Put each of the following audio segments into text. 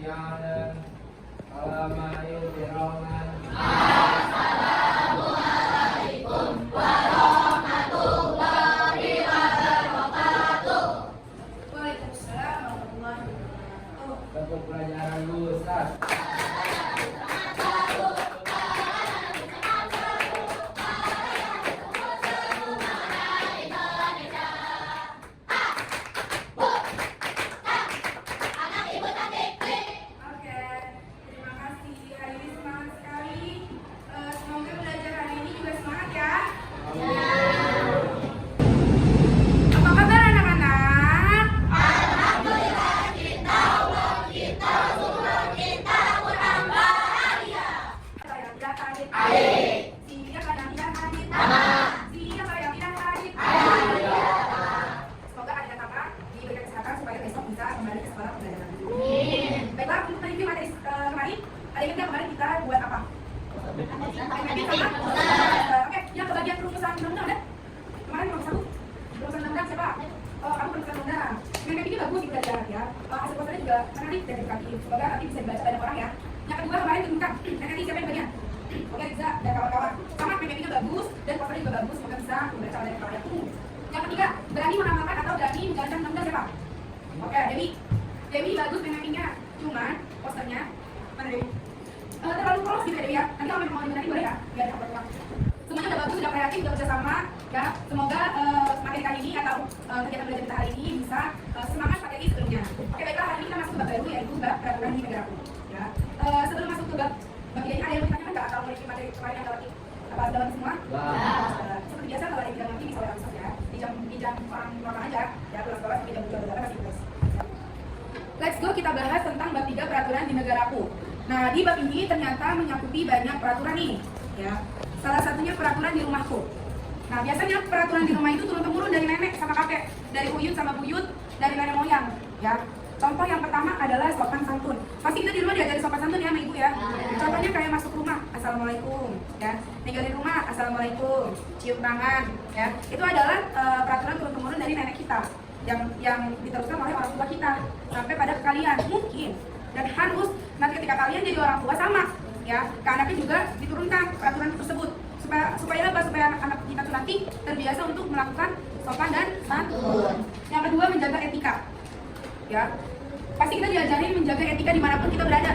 isyanan alama yudiroman. Assalamualaikum warahmatullahi wabarakatuh. Waalaikumsalam warahmatullahi wabarakatuh. Bentuk pelajaran dulu, Ustaz. Baiklah, untuk review materi kemarin, ada yang kemarin kita buat apa? Oke, yang kebagian perumusan undang-undang ada? Kemarin nomor 1, perumusan undang-undang siapa? Oh, kamu perumusan undang-undang. Yang ini bagus dibelajar ya. Hasil posternya juga menarik dan edukatif. Semoga nanti bisa dibaca banyak orang ya. Yang kedua kemarin tunjukkan. Nanti siapa yang bagian? Oke, Riza dan kawan-kawan. Sama PPT-nya bagus dan posternya juga bagus. Semoga bisa membaca banyak kawan yang Yang ketiga, berani mengamalkan atau berani menjalankan undang-undang siapa? Oke, Dewi bagus PPT-nya. Cuman posternya mana Dewi? Terlalu polos gitu ya Dewi ya. Nanti kalau memang mau dibenahi boleh ya. Biar dapat uang. Semuanya udah bagus, sudah kreatif, sudah bersama ya. Semoga materi kali ini atau kegiatan belajar kita hari ini bisa semangat materi sebelumnya. Oke, baiklah, hari ini kita masuk ke bab baru yaitu bab peraturan di negaraku. Ya. Sebelum masuk ke bab ini ada yang bertanya nggak atau memiliki materi kemarin yang lewati apa dalam semua? Seperti biasa kalau ada yang tidak ngerti bisa orang ya. Di jam orang normal aja ya, pulang sekolah sampai jam 2 masih tugas. Let's go, kita bahas tentang bab 3 peraturan di negaraku. Nah, di bab ini ternyata menyakuti banyak peraturan nih, ya. Salah satunya peraturan di rumahku. Nah, biasanya peraturan di rumah itu turun-temurun dari nenek sama kakek, dari uyut sama buyut, dari nenek moyang, ya. Contoh yang pertama adalah sopan santun. Pasti kita di rumah diajari sopan santun ya sama ibu ya. Contohnya kayak masuk rumah, assalamualaikum, ya. Ninggalin rumah, assalamualaikum, cium tangan, ya. Itu adalah peraturan turun-temurun dari nenek kita. Yang diteruskan oleh orang tua kita sampai pada kalian mungkin dan harus nanti ketika kalian jadi orang tua sama ya ke anaknya juga diturunkan peraturan tersebut supaya anak-anak kita tuh nanti terbiasa untuk melakukan sopan dan santun. Yang kedua, menjaga etika ya, pasti kita diajarin menjaga etika dimanapun kita berada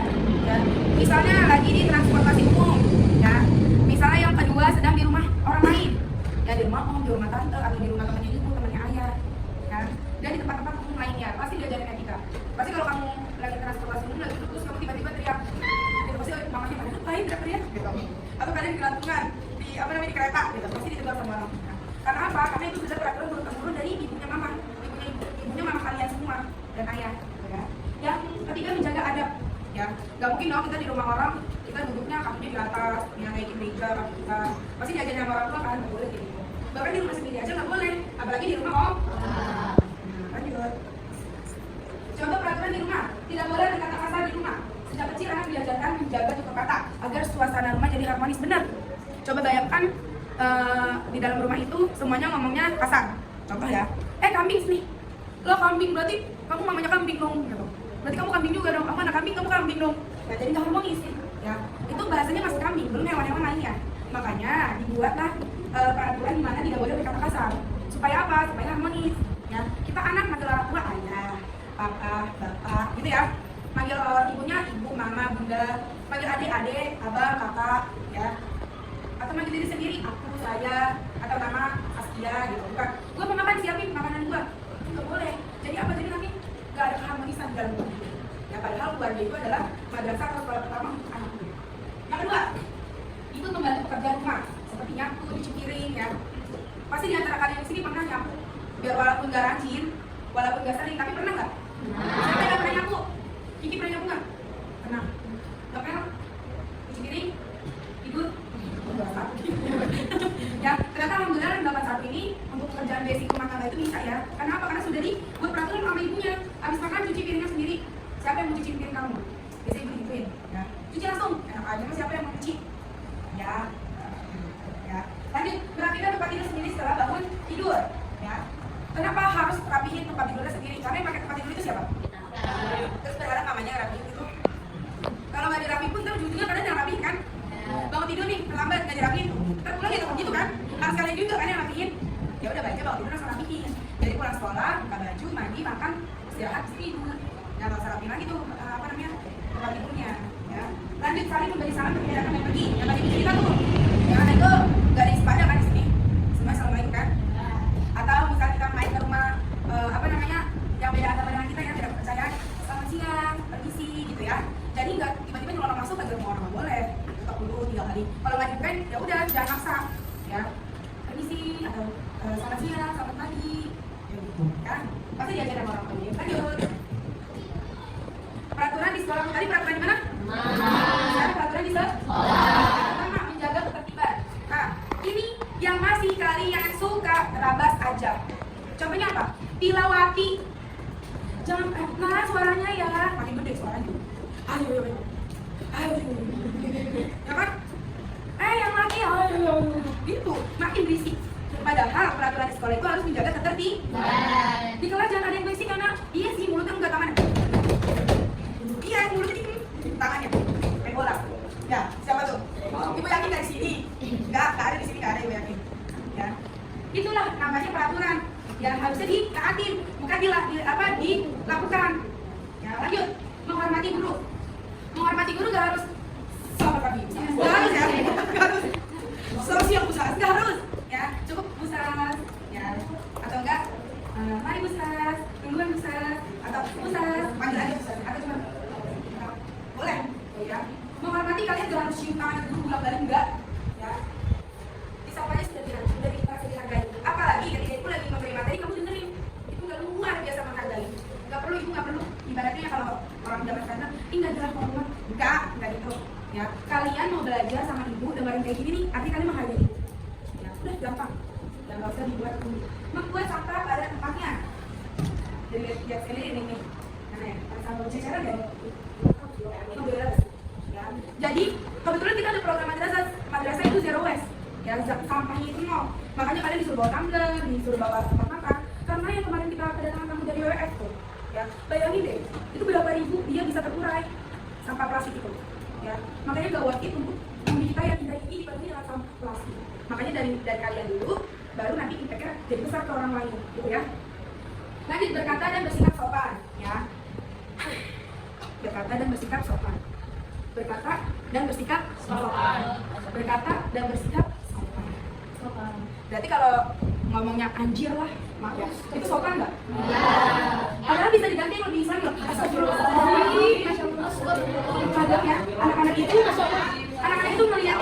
ya. Misalnya lagi di transportasi umum ya, misalnya yang kedua sedang di rumah orang lain ya, di rumah om, di rumah tante, atau di rumah temannya ibu, temannya ayah ya, dan di tempat-tempat umum lainnya pasti diajarin etika. Pasti kalau kamu lagi transportasi umum lagi terus kamu tiba-tiba teriak gitu, pasti mamanya pada ngapain teriak-teriak gitu, atau kalian di gelantungan di kereta gitu, pasti ditegur sama orang. Karena apa? Karena itu sudah peraturan turun-temurun dari ibunya mama kalian semua dan ayah ya. Yang ketiga, menjaga adab ya. Gak mungkin dong kita di rumah orang kita duduknya kakinya di atas yang naikin meja kaki kita, pasti diajarin sama orang tua kan nggak boleh gitu. Bahkan di rumah sendiri aja nggak boleh, apalagi di rumah om. Lanjut. Contoh peraturan di rumah, tidak boleh berkata kasar di rumah. Sejak kecil anak diajarkan menjaga tutur kata agar suasana rumah jadi harmonis. Benar. Coba bayangkan di dalam rumah itu semuanya ngomongnya kasar. Contoh ya, kambing nih, lo kambing berarti kamu mamanya kambing dong, gitu. Berarti kamu kambing juga dong, kamu anak kambing, kamu kambing dong. Ya, jadi nggak harmonis ya. Itu bahasanya masih kambing, belum hewan-hewan lainnya. Makanya dibuatlah peraturan di mana tidak boleh berkata kasar. Supaya apa? Supaya harmonis. Ya, kita anak manggil orang tua ayah, papa, bapak, gitu ya. Manggil ibunya ibu, mama, bunda. Manggil adik-adik, abah, kakak, ya. Atau manggil diri sendiri, aku, saya, atau nama Askia, gitu. Bukan, gue mau makan, siapin makanan gue. Itu nggak boleh. Jadi apa? Jadi nanti nggak ada keharmonisan di dalam keluarga. Ya, padahal keluarga itu adalah madrasah atau sekolah pertama untuk anak. Yang kedua, itu membantu pekerjaan rumah, seperti nyapu, cuci piring, ya. Pasti di antara kalian di sini pernah nyapu, biar walaupun nggak rajin, walaupun nggak sering, tapi pernah nggak? Siapa yang pernah nyapu? Kiki pernah nyapu nggak? Pernah. Ngepel, cuci piring, tidur, ya. Ternyata alhamdulillah dalam satu ini untuk pekerjaan basic rumah tangga itu bisa ya. Karena apa? Karena sudah dibuat peraturan sama ibunya. Habis makan cuci piringnya sendiri. Siapa yang mau cuci piring kamu? Biasanya ibu gituin, ya. Cuci langsung. Enak aja, siapa yang mau cuci? Ya. Ya. Lanjut, berapikan tempat tidur sendiri setelah bangun tidur, ya. Kenapa harus rapihin tempat tidurnya sendiri? Karena yang pakai tempat tidur itu siapa? Terus berharap mamanya rapihin itu lambat nggak dirapiin, ntar pulang ya tetap gitu kan. Harus kalian juga kan yang rapiin. Ya udah baca bawa tidur langsung rapiin. Jadi pulang sekolah, buka baju, mandi, makan, istirahat, tidur. Nggak usah rapiin lagi tuh apa namanya tempat tidurnya. Ya. Lanjut saling memberi salam ketika kami pergi. Yang tadi cerita tuh, ya itu nggak ada sepada kan di sini. Semua assalamualaikum kan. Atau misalnya kita main ke rumah apa namanya yang beda agama dengan kita yang tidak percaya, selamat siang, permisi gitu ya. Jadi nggak tiba-tiba nyolong masuk aja rumah orang boleh. Tetap dulu 3 kali. Kalau nggak dibukain ya udah jangan maksa ya. Permisi atau selamat siang, selamat pagi. Ya gitu kan. Pasti diajarin sama orang tua. Lanjut. Peraturan di sekolah tadi peraturan di mana? Sekarang peraturan di sekolah. Pertama menjaga ketertiban. Nah, ini yang masih kalian suka rabas aja. Contohnya apa? Tilawati. Jangan nah suaranya ya makin gede suaranya. Ayo. Ya kan? Yang laki ayo. Gitu, makin berisik. Padahal peraturan di sekolah itu harus menjaga ketertiban. Di kelas jangan ada yang berisik karena iya sih mulutnya enggak tangan. Iya, mulutnya di tangannya. Main bola. Ya, siapa tuh? Ibu yakin dari sini? Enggak ada di sini, enggak ada ibu yakin. Ya. Itulah namanya peraturan yang harusnya ditaatin, bukan dilakukan. Ya, lanjut. Menghormati guru. Menghormati guru enggak harus sama kami. Enggak harus ya. Enggak harus. Sosial Ustaz, enggak harus. Ya, cukup Ustaz. Ya. Atau enggak mari Ustaz, tungguan Ustaz, atau Ustaz, panggil aja Ustaz, atau cuma boleh, ya. Menghormati kalian jangan cium tangan guru bolak-balik enggak, ya. Disapanya sudah dihargai. Apalagi ketika ibu lagi memberi materi kamu dengerin, itu udah luar biasa menghargai. Ibu nggak perlu. Ibaratnya kalau orang zaman sekarang, enggak jelas ngomong, enggak gitu, ya. Kalian mau belajar sama ibu dengerin kayak gini nih, arti kalian menghargai ibu. Ya, udah gampang. Dan nggak usah dibuat membuat sampah pada tempatnya. Jadi lihat sekali ini nih, karena ya, sampah ceceran ya. Ya. Jadi kebetulan kita ada program madrasah itu zero waste, ya sampahnya itu nol. Makanya kalian disuruh bawa tumbler, disuruh bawa tempat makan. Karena yang kemarin kita kedatangan tamu dari WWF tuh, ya bayangin deh, itu berapa ribu dia bisa terurai sampah plastik itu. Ya, makanya gak worth it untuk bumi kita yang tidak ini dibanding dengan sampah plastik. Makanya dari kalian dulu, baru nanti impactnya jadi besar ke orang lain, gitu ya. Lanjut berkata dan bersikap sopan, ya. Berkata dan bersikap sopan. Berkata dan bersikap sopan. Berkata dan bersikap sopan. Berarti kalau ngomongnya anjir lah, maaf ya, itu sopan nggak? Padahal bisa diganti yang lebih Islam loh. Astagfirullahaladzim, masya Allah. Padahal ya, anak-anak itu melihat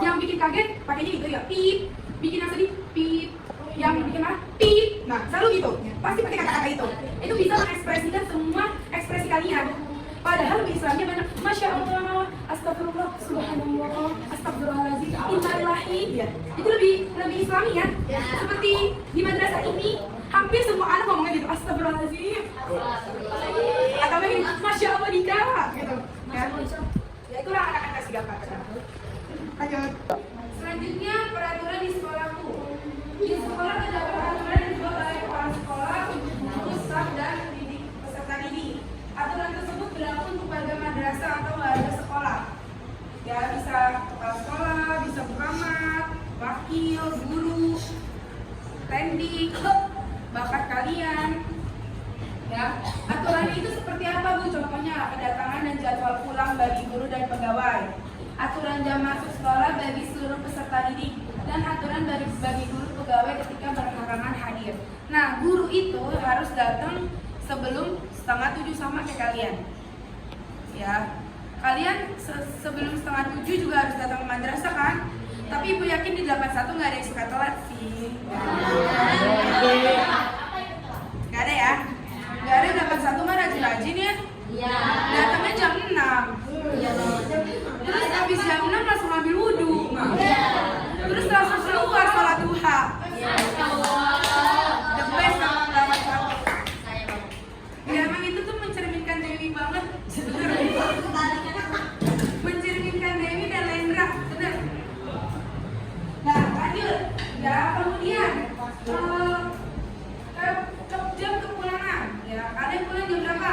yang bikin kaget, pakainya gitu ya, pip. Bikin yang sedih, pip. Yang bikin marah, pip. Nah, selalu gitu. Pasti pakai kata-kata itu. Itu bisa mengekspresikan semua ekspresi kalian. Padahal lebih Islamnya banyak. Masya Allah, astagfirullah, subhanallah, astagfirullahaladzim, innalillahi. Ya. Itu lebih Islami ya. Seperti di madrasah ini, hampir semua anak ngomongnya gitu, astagfirullahaladzim. Atau begini, Masya Allah nikah. Gitu. Ya itulah anak-anak kasih gampang. Lanjut. Selanjutnya peraturan di sekolahku. Di sekolah terdapat peraturan yang dibuat oleh kepala sekolah untuk guru, staf dan peserta didik. Aturan tersebut berlaku untuk warga madrasah atau warga sekolah. Ya bisa kepala sekolah, bisa pengamat, wakil, guru, pendik, bakat kalian. Ya, aturan itu seperti apa Bu? Contohnya kedatangan dan jadwal pulang bagi guru dan pegawai. Aturan jam masuk sekolah bagi seluruh peserta didik dan aturan bagi guru pegawai ketika berhalangan hadir. Nah, guru itu harus datang sebelum 6:30 sama kayak kalian. Ya, kalian sebelum 6:30 juga harus datang ke madrasah kan? Tapi Ibu yakin di 81 nggak ada yang suka telat sih. Nggak ada ya? Nggak ada 81 mah rajin-rajin ya? Iya. Datangnya jam 6. Terus habis jam 6 langsung ambil wudhu. Terus langsung keluar sholat duha. The best sama ya emang itu tuh mencerminkan Dewi banget. Mencerminkan Dewi dan Lendra, bener. Nah lanjut. Ya kemudian jam kepulangan. Ya kalian pulang jam berapa?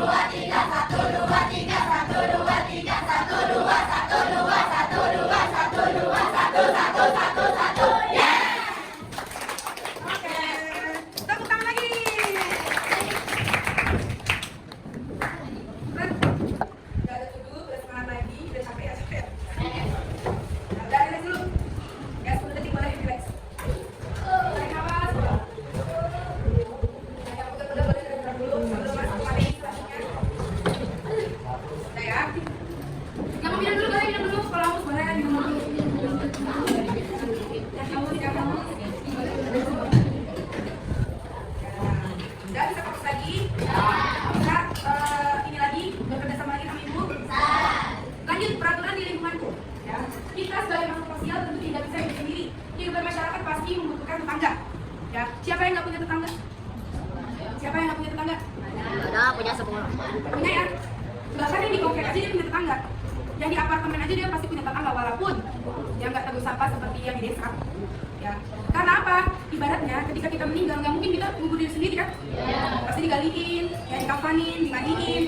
dua tiga, satu dua tiga, satu dua tiga, satu dua, satu dua, satu dua, satu dua, satu satu satu satu. Oke, tepuk tangan lagi. Udah ada duduk, udah semangat lagi, udah capek ya capek. Nah, udah relax dulu. Ya 10 detik boleh relax. Tarik nafas. Udah boleh gerak dulu sebelum masuk ke materi selanjutnya. Udah ya. Yang mau minum dulu boleh minum dulu. Kalau haus boleh minum dulu. Yang haus tidak haus. Udah bisa fokus lagi? Bisa ini lagi bekerja sama lagi sama ibu? Lanjut peraturan di lingkunganku. Ya. Kita sebagai makhluk sosial tentu tidak bisa hidup sendiri. Hidup bermasyarakat pasti membutuhkan tetangga. Ya. Siapa yang nggak punya tetangga? Siapa yang nggak punya tetangga? Ada punya 10. Punya ya. Bahkan yang di komplek aja dia punya tetangga. Yang di apartemen aja dia pasti punya tetangga walaupun dia nggak teguh sampah seperti yang di desa. Ya. Karena apa? Ibaratnya ketika kita meninggal nggak mungkin kita ngubur diri sendiri kan? Pasti digaliin, ya dikafanin, dimandiin.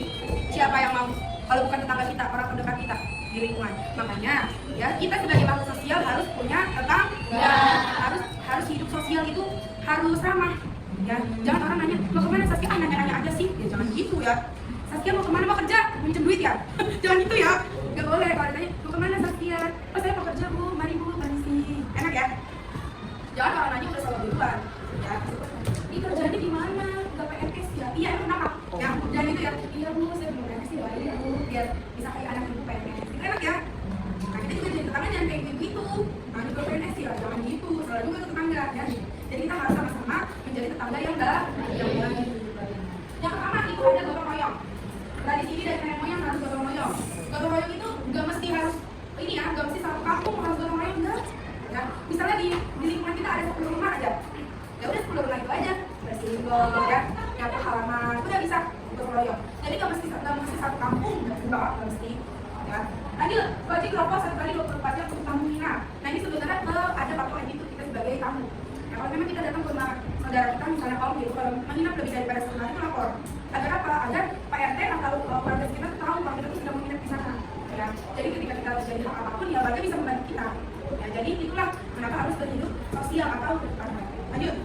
Siapa yang mau? Kalau bukan tetangga kita, orang terdekat kita di lingkungan. Makanya ya kita sebagai makhluk sosial harus punya tetangga. Harus hidup sosial itu harus ramah. Ya, jangan orang nanya, mau kemana Saskia? Nanya-nanya aja sih. Ya jangan gitu ya. Saskia mau kemana? Mau kerja? Minjem duit ya? Jangan gitu ya. Gak boleh kalau ditanya, mau kemana Saskia? Oh saya mau kerja bu, mari bu, permisi. Enak ya? Jangan kalau nanya udah salah duluan. Ya, ini kerjanya di mana? Gak PNS ya? Iya, kenapa? Ya, jangan gitu ya. Iya bu, saya belum PNS ya, iya bu, biar bisa kayak anak ibu PNS. Itu enak ya? Nah, kita juga jadi tetangga jangan kayak gitu. Nah, juga PNS ya, jangan gitu. Salah juga ke tetangga ya. Jadi kita harus sama-sama menjadi tetangga yang baik. Yang pertama itu ada gotong royong. Dari sini dari nenek moyang harus gotong royong. Gotong royong itu nggak mesti harus ini ya, nggak mesti satu kampung harus gotong royong enggak. Ya, misalnya di lingkungan kita ada 10 rumah aja. Ya udah 10 rumah itu aja bersihin gol ya, nyapu halaman, udah bisa gotong royong. Jadi nggak mesti satu kampung, nggak mesti. Ya. Lanjut, wajib rokok 1 kali 24 jam untuk tamu minat. Nah ini sebenarnya ada patokan itu kita sebagai tamu. Ya, kalau memang kita datang ke rumah saudara kita misalnya om gitu, kalau menginap lebih daripada setengah itu lapor. Agar apa? Agar Pak RT atau warga kita tahu kalau kita tuh sedang menginap di sana. Ya, jadi ketika kita terjadi hal apapun ya warga bisa membantu kita. Ya, jadi itulah kenapa harus berhidup sosial atau bertetangga. Lanjut.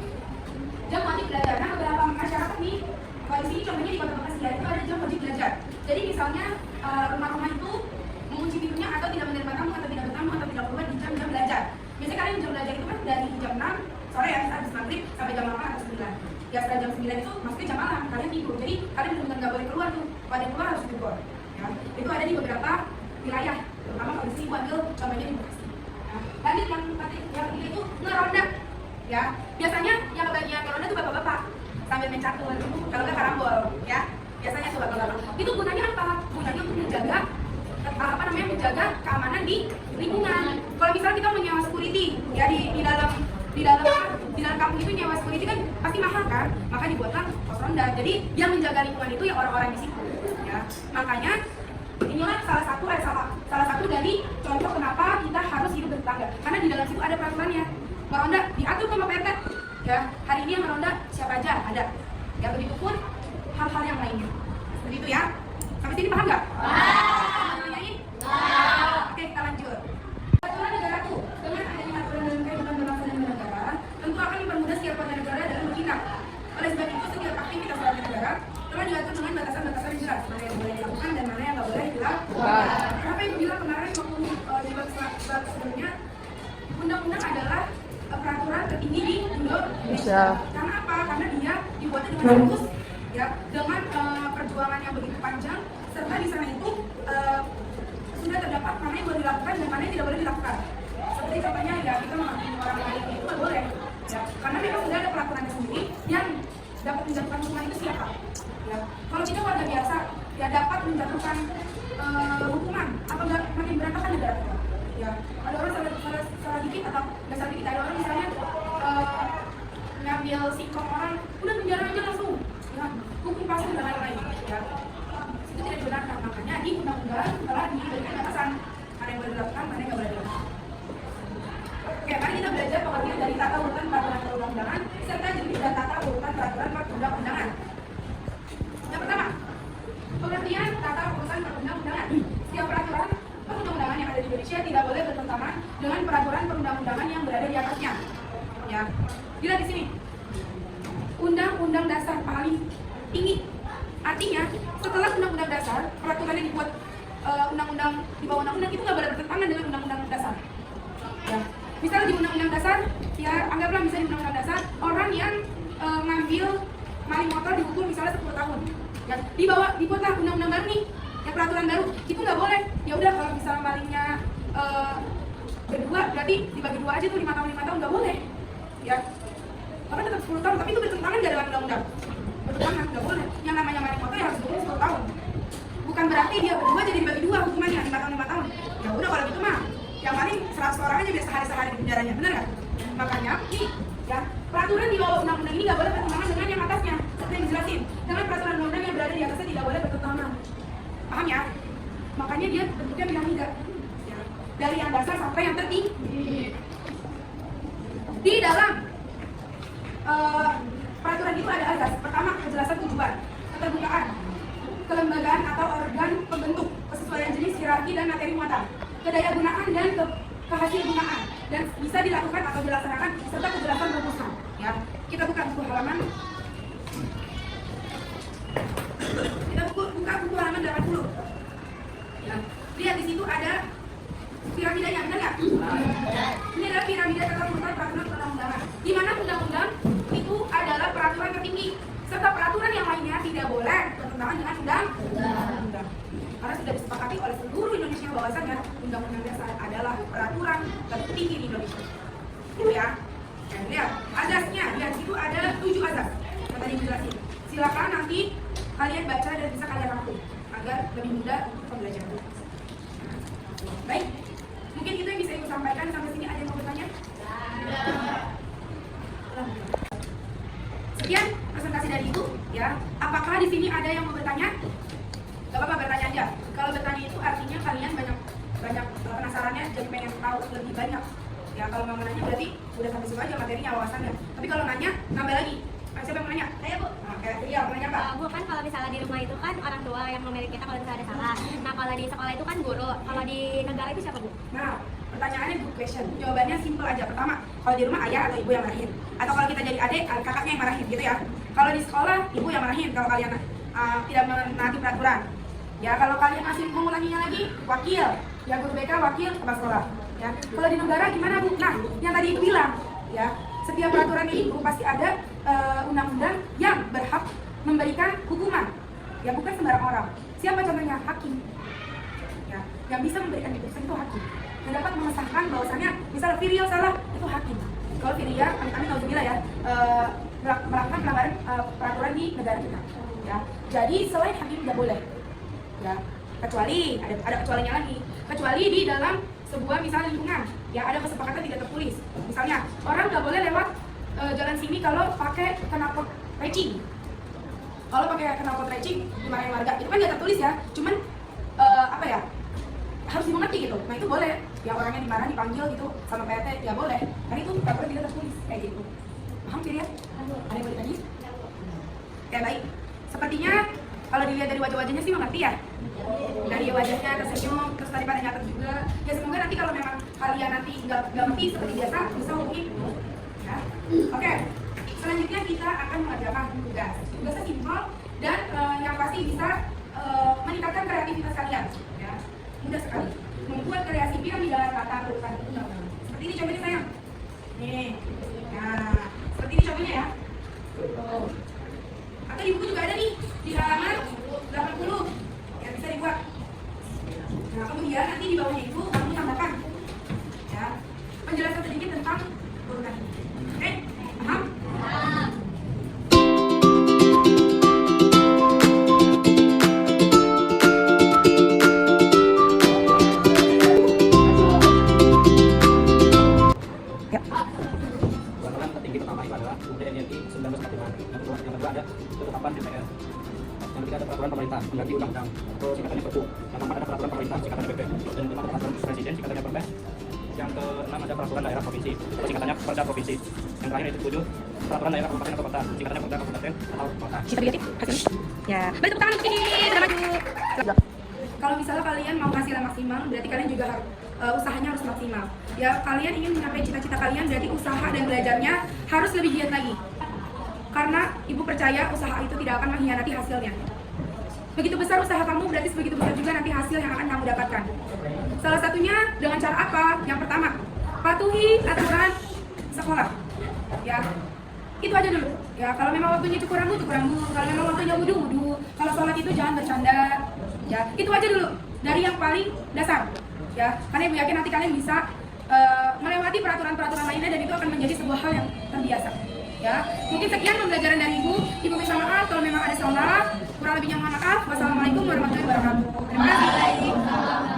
Jam wajib belajar. Nah, beberapa masyarakat nih, kalau di sini contohnya di Kota Bekasi ya, itu ada jam wajib belajar. Jadi misalnya rumah-rumah itu mengunci pintunya atau tidak menerima tamu atau tidak bertamu atau tidak keluar di jam-jam belajar. Biasanya kalian jam belajar itu kan dari jam 6 sore ya, habis maghrib sampai jam 8 atau 9. Ya ya setelah jam 9 itu maksudnya jam malam kalian tidur, jadi kalian benar-benar nggak boleh keluar tuh, kalau ada keluar harus tidur ya. Itu ada di beberapa wilayah, terutama kalau di sini gua ambil contohnya di Bekasi. Lanjut yang ketiga itu ngeronda ya, biasanya yang kebagian ngeronda itu bapak-bapak sambil main catur, kalau nggak karambol ya, biasanya tuh bapak-bapak. Itu gunanya apa? Gunanya untuk menjaga menjaga keamanan di lingkungan. Kalau misalnya kita menyewa security ya di dalam kampung itu nyewa security kan pasti mahal kan, maka dibuatlah pos ronda. Jadi yang menjaga lingkungan itu ya orang-orang di situ ya. Makanya inilah salah satu dari contoh kenapa kita harus hidup bertetangga, karena di dalam situ ada peraturannya. Meronda diatur sama Pak RT ya, hari ini yang meronda siapa aja ada ya, begitupun hal-hal yang lainnya seperti itu ya. Sampai sini paham nggak? Oke, kita lanjut. Peraturan negara tuh dengan adanya aturan dalam kehidupan berbangsa dan bernegara tentu akan mempermudah setiap warga negara dalam bertindak. Oleh sebab itu setiap aktivitas warga negara telah diatur dengan batasan-batasan yang jelas, mana yang boleh dilakukan dan mana yang nggak boleh dilakukan. Kenapa Ibu bilang kemarin waktu di bab sebelumnya, undang-undang adalah peraturan tertinggi di Indonesia. Karena apa? Karena dia dibuatnya dengan serius ya, dengan perjuangan yang begitu panjang, serta di sana itu sudah terdapat mana yang boleh dilakukan dan mana yang tidak boleh dilakukan. Seperti contohnya ya, kita menghakimi orang lain itu nggak boleh ya, karena memang sudah ada peraturannya sendiri yang dapat menjatuhkan hukuman itu siapa ya. Kalau kita warga biasa ya dapat menjatuhkan hukuman atau makin berantakan negara kita ya. Ada orang salah dikit atau nggak salah dikit, ada orang misalnya ngambil singkong orang udah penjara aja langsung ya, hukum pasal dan lain-lain ya. Itu tidak dibenarkan, makanya di undang-undang telah diberikan batasan mana yang boleh dilakukan, mana yang nggak boleh dilakukan. Oke, mari kita belajar pengertian dari tata urutan peraturan perundang-undangan serta jenis dan tata urutan peraturan perundang-undangan. Yang pertama, pengertian tata urutan perundang-undangan. Setiap peraturan perundang-undangan yang ada di Indonesia tidak boleh bertentangan dengan peraturan perundang-undangan yang berada di atasnya. Ya, dilihat di sini. Undang-undang dasar paling tinggi. Artinya, setelah undang-undang dasar, peraturannya dibuat undang-undang di bawah undang-undang itu nggak boleh bertentangan dengan undang-undang dasar. Ya. Misalnya di undang-undang dasar, ya anggaplah misalnya di undang-undang dasar orang yang ngambil maling motor dihukum misalnya 10 tahun. Ya, dibuatlah undang-undang baru nih, ya peraturan baru. Itu nggak boleh. Ya udah kalau misalnya malingnya berdua, berarti dibagi dua aja tuh 5 tahun nggak boleh. Ya. Karena tetap 10 tahun, tapi itu bertentangan nggak dengan undang-undang. Bertentangan nggak boleh. Yang namanya maling motor ya harus dihukum 10 tahun. Bukan berarti dia berdua jadi dibagi dua hukumannya 5 tahun. Ya udah kalau gitu mah yang paling 100 orang aja biasa sehari di penjaranya, benar nggak? Makanya ini ya peraturan di bawah undang-undang ini nggak boleh bertentangan dengan yang atasnya, seperti yang dijelasin. Dengan peraturan undang-undang yang berada di atasnya tidak boleh bertentangan. Paham ya? Makanya dia bentuknya piramida. Ya. Dari yang dasar sampai yang tertinggi. Di dalam peraturan itu ada azas. Pertama, kejelasan tujuan, keterbukaan, kelembagaan atau organ pembentuk, kesesuaian jenis, hierarki dan materi muatan, kedaya gunaan dan kehasil gunaan, dan bisa dilakukan atau dilaksanakan serta kejelasan rumusan. Ya, kita buka buku halaman. Kita buka buku halaman 80. Ya, lihat di situ ada piramidanya, benar nggak? Ini adalah piramida tata urutan peraturan perundang-undangan. Di mana undang-undang itu adalah peraturan tertinggi, serta peraturan yang lainnya tidak boleh bertentangan dengan undang-undang. Karena sudah disepakati oleh seluruh Indonesia bahwasannya undang-undang dasar adalah peraturan tertinggi di Indonesia. Gitu ya. Dan lihat azasnya, lihat situ ada 7 azas yang tadi dijelasin. Silakan nanti kalian baca dan bisa kalian rangkum agar lebih mudah pembelajaran. Baik, mungkin itu yang bisa Ibu sampaikan sampai sini. Ada yang mau bertanya? Sekian presentasi dari Ibu ya. Apakah di sini ada yang mau bertanya? Gak apa-apa, bertanya aja. Kalau bertanya itu artinya kalian banyak penasarannya, jadi pengen tahu lebih banyak. Ya kalau mau nanya berarti udah sampai situ aja materinya, wawasannya. Tapi kalau nanya, nambah lagi. Siapa yang mau nanya? Saya, Bu. Oke, iya, mau nanya apa? Bu, kan kalau misalnya di rumah itu kan orang tua yang memilih kita kalau misalnya ada salah. Nah, kalau di sekolah itu kan guru. Kalau di negara itu siapa, Bu? Nah, pertanyaannya good question. Jawabannya simple aja. Pertama, kalau di rumah ayah atau ibu yang marahin. Atau kalau kita jadi adik, kakaknya yang marahin gitu ya. Kalau di sekolah, ibu yang marahin kalau kalian tidak menaati peraturan. Ya, kalau kalian masih mengulanginya lagi, wakil. Ya, guru BK, wakil, kepala sekolah. Ya, kalau di negara gimana, Bu? Nah, yang tadi Ibu bilang, ya, setiap peraturan itu pasti ada undang-undang yang berhak memberikan hukuman, ya bukan sembarang orang. Siapa contohnya? Hakim, ya, yang bisa memberikan putusan itu hakim, yang dapat mengesahkan bahwasannya misalnya Virio salah, itu hakim. Kalau Virio, kami nauzubillah ya, melakukan pelanggaran peraturan di negara kita, ya. Jadi selain hakim tidak boleh, ya, kecuali ada kecualinya lagi, kecuali di dalam sebuah misalnya lingkungan, ya ada kesepakatan tidak tertulis. Misalnya orang nggak boleh lewat jalan sini kalau pakai knalpot racing. Kalau pakai knalpot racing dimarahin warga, itu kan nggak tertulis ya, cuman apa ya, harus dimengerti gitu. Nah itu boleh, ya orangnya dimarahin dipanggil gitu sama PT, ya boleh. Karena itu peraturan tidak tertulis kayak gitu. Paham Fir ya? Ada yang boleh tanya? Ya baik. Sepertinya kalau dilihat dari wajah-wajahnya sih mengerti ya. Dari wajahnya tersenyum, terus tadi pada nyatet juga. Ya semoga nanti kalau memang kalian nanti nggak ngerti seperti biasa bisa hubungi. Ya. Oke. Selanjutnya kita akan mengerjakan tugas. Tugasnya simpel dan yang pasti bisa meningkatkan kreativitas kalian. Ya. Mudah sekali. Membuat kreasi piramida kata berupa undang-undang. Seperti ini contohnya sayang. Nih. Nah, seperti ini contohnya ya. Atau di buku juga ada nih di halaman 80 yang bisa dibuat. Nah kemudian nanti di bawahnya itu kamu tambahkan, ya, penjelasan sedikit tentang urutan. Oke, paham? Peraturan tertinggi pertama itu adalah UUD NRI 1945. Yang kedua ada ketetapan DPR. Yang ketiga ada peraturan pemerintah mengganti undang-undang atau singkatannya Perpu. Yang keempat ada peraturan pemerintah singkatannya PP. Dan yang kelima ada peraturan presiden singkatannya Perpres. Yang keenam ada peraturan daerah provinsi atau singkatannya Perda provinsi. Yang terakhir itu ketujuh peraturan daerah kabupaten atau kota singkatannya Perda kabupaten atau kota. Kita lihat hasilnya. Ya, beri tepuk tangan untuk ini. Sudah maju. Kalau misalnya kalian mau hasilnya maksimal, berarti kalian juga harus usahanya harus maksimal. Ya, kalian ingin mencapai cita-cita kalian, berarti usaha dan belajarnya harus lebih giat lagi. Karena ibu percaya usaha itu tidak akan mengkhianati hasilnya. Begitu besar usaha kamu, berarti sebegitu besar juga nanti hasil yang akan kamu dapatkan. Salah satunya dengan cara apa? Yang pertama, patuhi aturan sekolah. Ya, itu aja dulu. Ya, kalau memang waktunya cukur rambut, cukur rambut. Kalau memang waktunya wudhu. Kalau sholat itu jangan bercanda. Ya, itu aja dulu. Dari yang paling dasar. Ya, karena ibu yakin nanti kalian bisa melewati peraturan-peraturan lainnya dan itu akan menjadi sebuah hal yang terbiasa. Ya, mungkin sekian pembelajaran dari ibu. Ibu minta maaf kalau memang ada salah. Kurang lebihnya mohon maaf. Wassalamualaikum warahmatullahi wabarakatuh. Terima kasih.